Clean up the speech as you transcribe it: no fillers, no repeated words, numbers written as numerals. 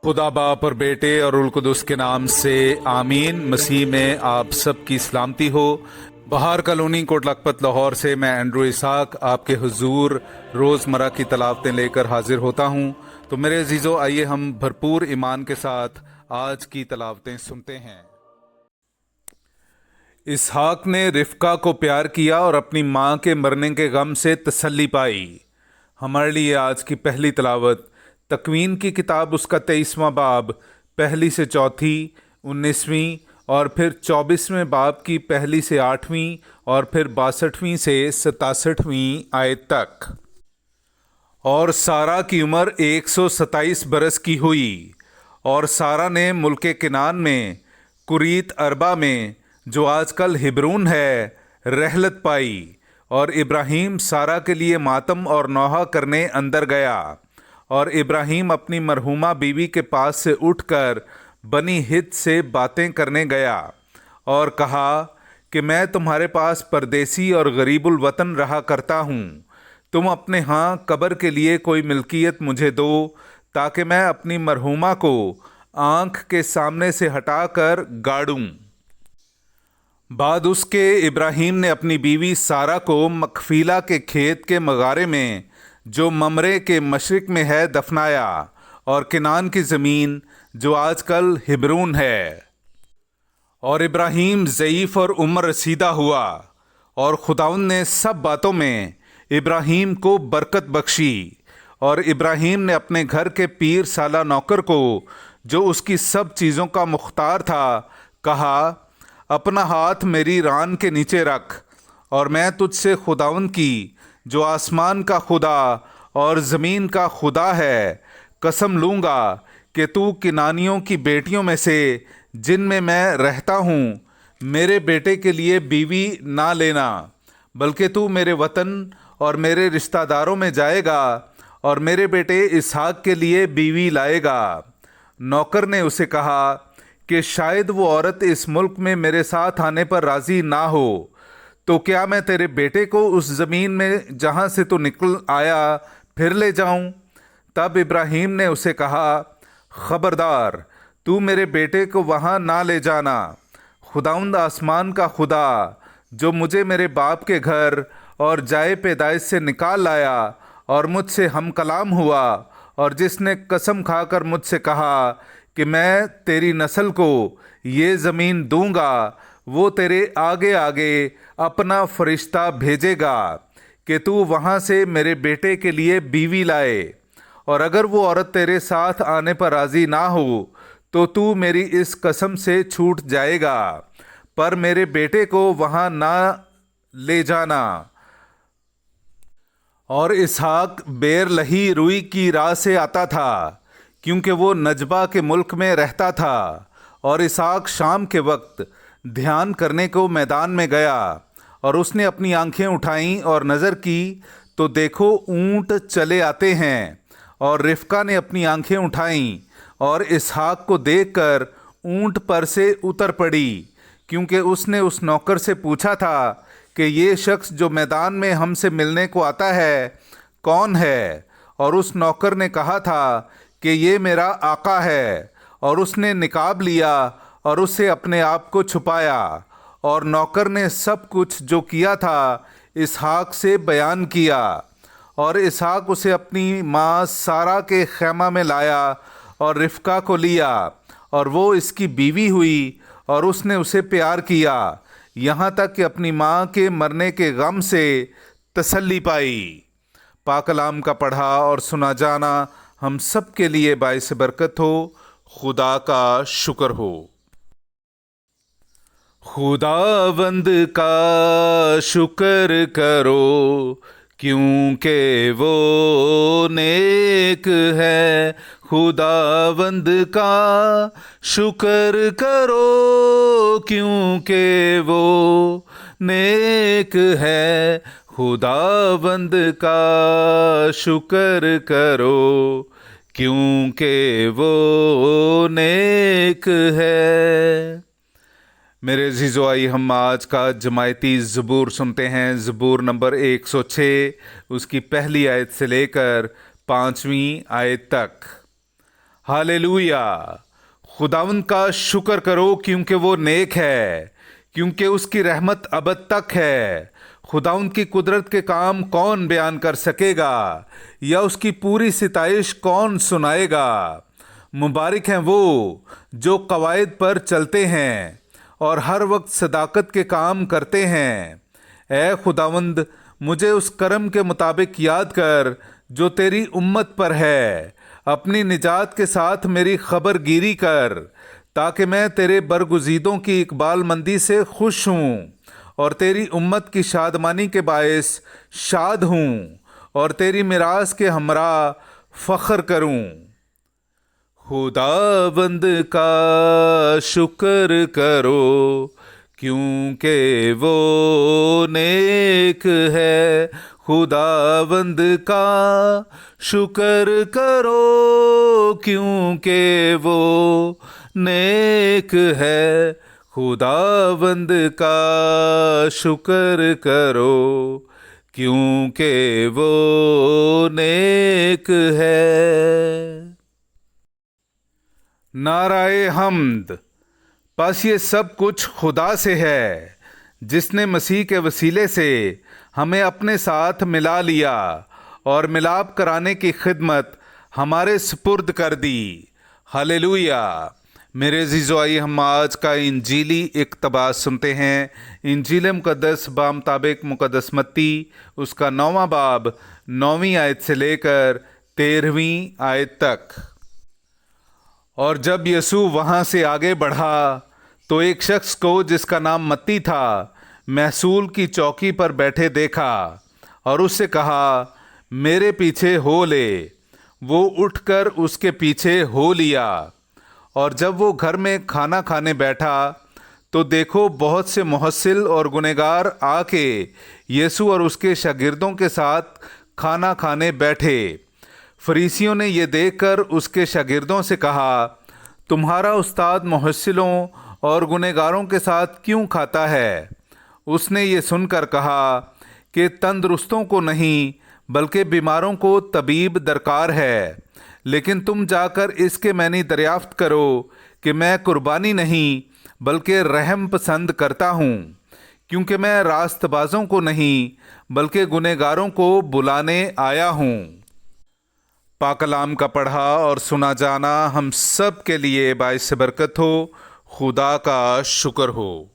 खुदा बाप और बेटे और उल कुदस के नाम से आमीन। मसीह में आप सब की सलामती हो। बहार कॉलोनी कोट लखपत लाहौर से मैं एंड्रू इसाक आपके हुजूर रोज़मर्रा की तलावतें लेकर हाजिर होता हूँ। तो मेरे अजीज़ों, आइए हम भरपूर ईमान के साथ आज की तलावतें सुनते हैं। इसहाक ने रिफ्का को प्यार किया और अपनी माँ के मरने के गम से तसल्ली पाई। हमारे लिए आज की पहली तलावत तकवीन की किताब, उसका 23वां बाब, पहली से चौथी, 19वीं और फिर 24वें बाब की पहली से 8वीं और फिर 62वीं से 67वीं आयत तक। और सारा की उम्र 127 बरस की हुई, और सारा ने मुल्क किनान में कुरीत अरबा में, जो आजकल हिब्रून है, रहलत पाई। और इब्राहीम सारा के लिए मातम और नौहा करने अंदर गया। और इब्राहीम अपनी मरहूमा बीवी के पास से उठकर बनी हित से बातें करने गया और कहा कि मैं तुम्हारे पास परदेसी और गरीबुल वतन रहा करता हूँ। तुम अपने यहाँ कब्र के लिए कोई मिल्कियत मुझे दो, ताकि मैं अपनी मरहूमा को आँख के सामने से हटाकर गाड़ूं। बाद उसके इब्राहीम ने अपनी बीवी सारा को मकफीला के खेत के मगारे में, जो ममरे के मशरिक में है, दफनाया, और किनान की ज़मीन, जो आजकल हिब्रून है। और इब्राहीम ज़ईफ़ और उम्र रसीदा हुआ, और खुदाउन ने सब बातों में इब्राहीम को बरकत बख्शी। और इब्राहीम ने अपने घर के पीर साला नौकर को, जो उसकी सब चीज़ों का मुख्तार था, कहा, अपना हाथ मेरी रान के नीचे रख, और मैं तुझसे खुदाउन की, जो आसमान का खुदा और ज़मीन का खुदा है, कसम लूँगा कि तू किनानियों की बेटियों में से, जिनमें मैं रहता हूँ, मेरे बेटे के लिए बीवी ना लेना, बल्कि तू मेरे वतन और मेरे रिश्तेदारों में जाएगा और मेरे बेटे इसहाक के लिए बीवी लाएगा। नौकर ने उसे कहा कि शायद वो औरत इस मुल्क में मेरे साथ आने पर राज़ी ना हो, तो क्या मैं तेरे बेटे को उस ज़मीन में जहाँ से तू निकल आया फिर ले जाऊँ? तब इब्राहीम ने उसे कहा, ख़बरदार, तू मेरे बेटे को वहाँ ना ले जाना। खुदाउंद आसमान का खुदा, जो मुझे मेरे बाप के घर और जाए पैदाइश से निकाल लाया और मुझसे हम कलाम हुआ, और जिसने कसम खाकर मुझसे कहा कि मैं तेरी नस्ल को ये ज़मीन दूंगा, वो तेरे आगे आगे अपना फरिश्ता भेजेगा कि तू वहाँ से मेरे बेटे के लिए बीवी लाए। और अगर वो औरत तेरे साथ आने पर राज़ी ना हो, तो तू मेरी इस कसम से छूट जाएगा, पर मेरे बेटे को वहाँ ना ले जाना। और इसहाक बेर लही रुई की राह से आता था, क्योंकि वो नजबा के मुल्क में रहता था। और इसहाक शाम के वक्त ध्यान करने को मैदान में गया, और उसने अपनी आंखें उठाईं और नज़र की, तो देखो ऊँट चले आते हैं। और रिफ्का ने अपनी आंखें उठाईं और इसहाक को देखकर ऊँट पर से उतर पड़ी, क्योंकि उसने उस नौकर से पूछा था कि ये शख्स जो मैदान में हमसे मिलने को आता है कौन है? और उस नौकर ने कहा था कि ये मेरा आका है। और उसने निकाब लिया और उससे अपने आप को छुपाया। और नौकर ने सब कुछ जो किया था इसहाक से बयान किया। और इसहाक उसे अपनी माँ सारा के खैमा में लाया और रिफ्का को लिया, और वो इसकी बीवी हुई, और उसने उसे प्यार किया, यहाँ तक कि अपनी माँ के मरने के गम से तसल्ली पाई। पाक कलाम का पढ़ा और सुना जाना हम सब के लिए बाइस बरकत हो। खुदा का शुक्र हो। खुदावंद का शुक्र करो, क्योंकि वो नेक है। खुदावंद का शुक्र करो, क्योंकि वो नेक है। खुदावंद का शुक्र करो, क्योंकि वो नेक है। मेरे अज़ीज़ों, आइए हम आज का जमायती ज़बूर सुनते हैं। ज़बूर नंबर 106, उसकी पहली आयत से लेकर 5वीं आयत तक। हालेलुया। खुदावंद का शुक्र करो क्योंकि वो नेक है, क्योंकि उसकी रहमत अबद तक है। खुदावंद की कुदरत के काम कौन बयान कर सकेगा, या उसकी पूरी सिताइश कौन सुनाएगा। मुबारक हैं वो जो कवायद पर चलते हैं और हर वक्त सदाकत के काम करते हैं। ऐ खुदावंद, मुझे उस करम के मुताबिक याद कर जो तेरी उम्मत पर है। अपनी निजात के साथ मेरी खबर गिरी कर, ताकि मैं तेरे बरगुजीदों की इकबालमंदी से खुश हूँ और तेरी उम्मत की शादमानी के बायस शाद हूँ और तेरी मिरास के हमरा फ़ख्र करूँ। खुदावंद का शुक्र करो क्योंकि वो नेक है। खुदावंद का शुक्र करो क्योंकि वो नेक है। खुदावंद का शुक्र करो क्योंकि वो नेक है। नाराए हम्द। बस ये सब कुछ खुदा से है, जिसने मसीह के वसीले से हमें अपने साथ मिला लिया और मिलाप कराने की खिदमत हमारे सुपुर्द कर दी। हालेलुया। मेरे अज़ीज़ो, आइए हम आज का इंजीली इक़्तिबास सुनते हैं। इंजील मुक़द्दस बामुताबिक मुक़द्दस मत्ती उसका 9वां बाब 9वीं आयत से लेकर 13वीं आयत तक। और जब यीशु वहाँ से आगे बढ़ा तो एक शख्स को जिसका नाम मत्ती था, महसूल की चौकी पर बैठे देखा और उससे कहा, मेरे पीछे हो ले। वो उठकर उसके पीछे हो लिया। और जब वो घर में खाना खाने बैठा तो देखो बहुत से मुहस्सिल और गुनहगार आके यीशु और उसके शागिर्दों के साथ खाना खाने बैठे। फरीसियों ने ये देखकर उसके शागिर्दों से कहा, तुम्हारा उस्ताद मुहस्सिलों और गुनहगारों के साथ क्यों खाता है? उसने ये सुनकर कहा कि तंदुरुस्तों को नहीं बल्कि बीमारों को तबीब दरकार है। लेकिन तुम जाकर इसके मैनी दरियाफ्त करो कि मैं कुर्बानी नहीं बल्कि रहम पसंद करता हूँ, क्योंकि मैं रास्तबाजों को नहीं बल्कि गुनहगारों को बुलाने आया हूँ। पाक कलाम का पढ़ा और सुना जाना हम सब के लिए बाइस बरकत हो। खुदा का शुक्र हो।